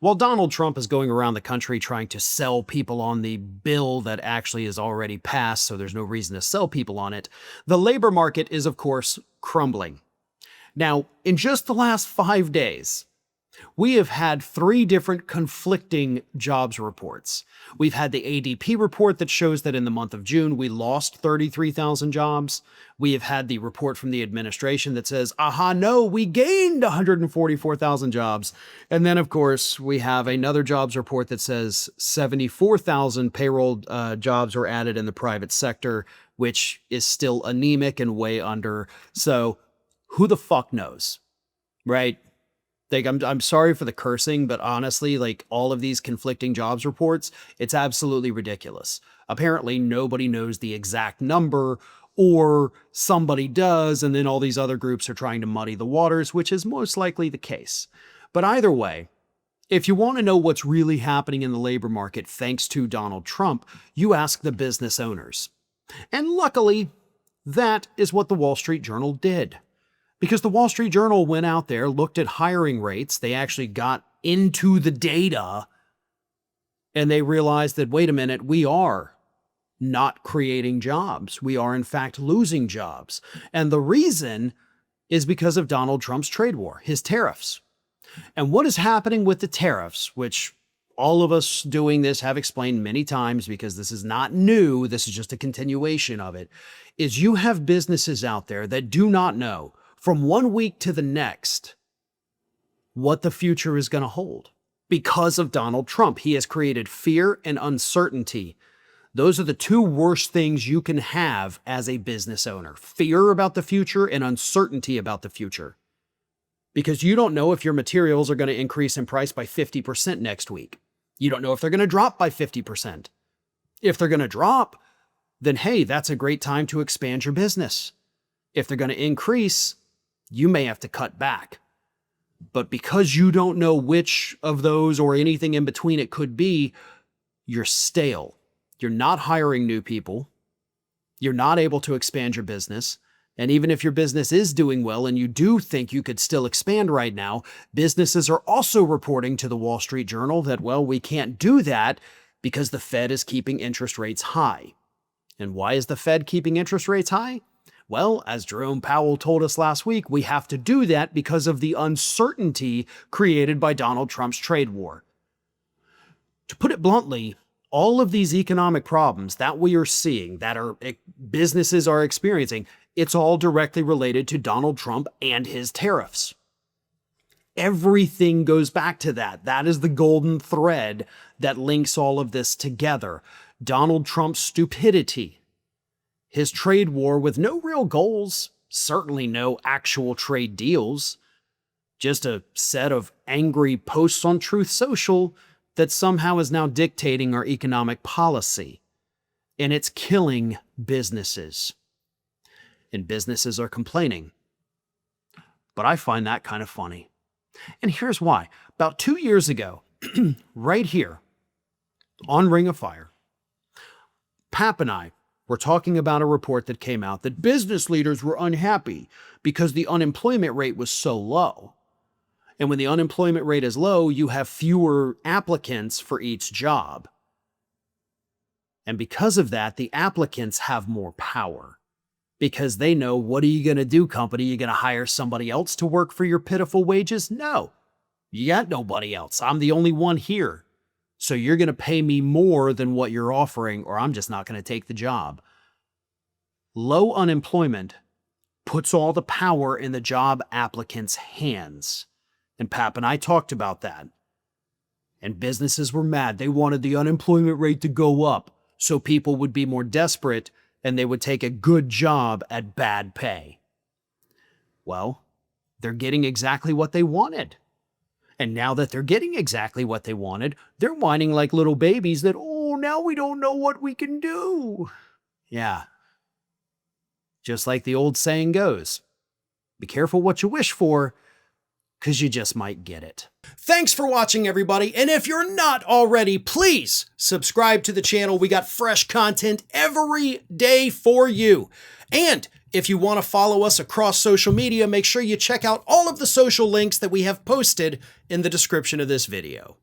While Donald Trump is going around the country trying to sell people on the bill that actually is already passed, so there's no reason to sell people on it, the labor market is, of course, crumbling. Now, in just the last 5 days, we have had 3 different conflicting jobs reports. We've had the ADP report that shows that in the month of June, we lost 33,000 jobs. We have had the report from the administration that says, aha, no, we gained 144,000 jobs. And then, of course, we have another jobs report that says 74,000 payroll jobs were added in the private sector, which is still anemic and way under. So who the fuck knows, right? Like, I'm sorry for the cursing, but honestly, like, all of these conflicting jobs reports, it's absolutely ridiculous. Apparently, nobody knows the exact number, or somebody does, and then all these other groups are trying to muddy the waters, which is most likely the case. But either way, if you want to know what's really happening in the labor market thanks to Donald Trump, you ask the business owners. And luckily, that is what the Wall Street Journal did. Because the Wall Street Journal went out there, looked at hiring rates, they actually got into the data, and they realized that, wait a minute, we are not creating jobs. We are, in fact, losing jobs. And the reason is because of Donald Trump's trade war, his tariffs. And what is happening with the tariffs, which all of us doing this have explained many times because this is not new, this is just a continuation of it, is you have businesses out there that do not know from one week to the next what the future is going to hold. Because of Donald Trump, he has created fear and uncertainty. Those are the 2 worst things you can have as a business owner. Fear about the future and uncertainty about the future. Because you don't know if your materials are going to increase in price by 50% next week. You don't know if they're going to drop by 50%. If they're going to drop, then hey, that's a great time to expand your business. If they're going to increase, you may have to cut back. But because you don't know which of those or anything in between it could be, you're stale. You're not hiring new people. You're not able to expand your business. And even if your business is doing well and you do think you could still expand right now, businesses are also reporting to the Wall Street Journal that, well, we can't do that because the Fed is keeping interest rates high. And why is the Fed keeping interest rates high? Well, as Jerome Powell told us last week, we have to do that because of the uncertainty created by Donald Trump's trade war. To put it bluntly, all of these economic problems that we are seeing, that our businesses are experiencing, it's all directly related to Donald Trump and his tariffs. Everything goes back to that. That is the golden thread that links all of this together. Donald Trump's stupidity, his trade war with no real goals, certainly no actual trade deals, just a set of angry posts on Truth Social that somehow is now dictating our economic policy. And it's killing businesses. And businesses are complaining. But I find that kind of funny. And here's why. About 2 years ago, right here on Ring of Fire, Pap and I were talking about a report that came out that business leaders were unhappy because the unemployment rate was so low. And when the unemployment rate is low, you have fewer applicants for each job. And because of that, the applicants have more power. Because they know, what are you going to do, company? You going to hire somebody else to work for your pitiful wages? No, you got nobody else. I'm the only one here. So you're going to pay me more than what you're offering, or I'm just not going to take the job. Low unemployment puts all the power in the job applicants' hands. And Pap and I talked about that. And businesses were mad. They wanted the unemployment rate to go up so people would be more desperate and they would take a good job at bad pay. Well, they're getting exactly what they wanted. And now that they're getting exactly what they wanted, they're whining like little babies that, oh, now we don't know what we can do. Yeah. Just like the old saying goes, be careful what you wish for, because you just might get it. Thanks for watching, everybody. And if you're not already, please subscribe to the channel. We got fresh content every day for you. And if you want to follow us across social media, make sure you check out all of the social links that we have posted in the description of this video.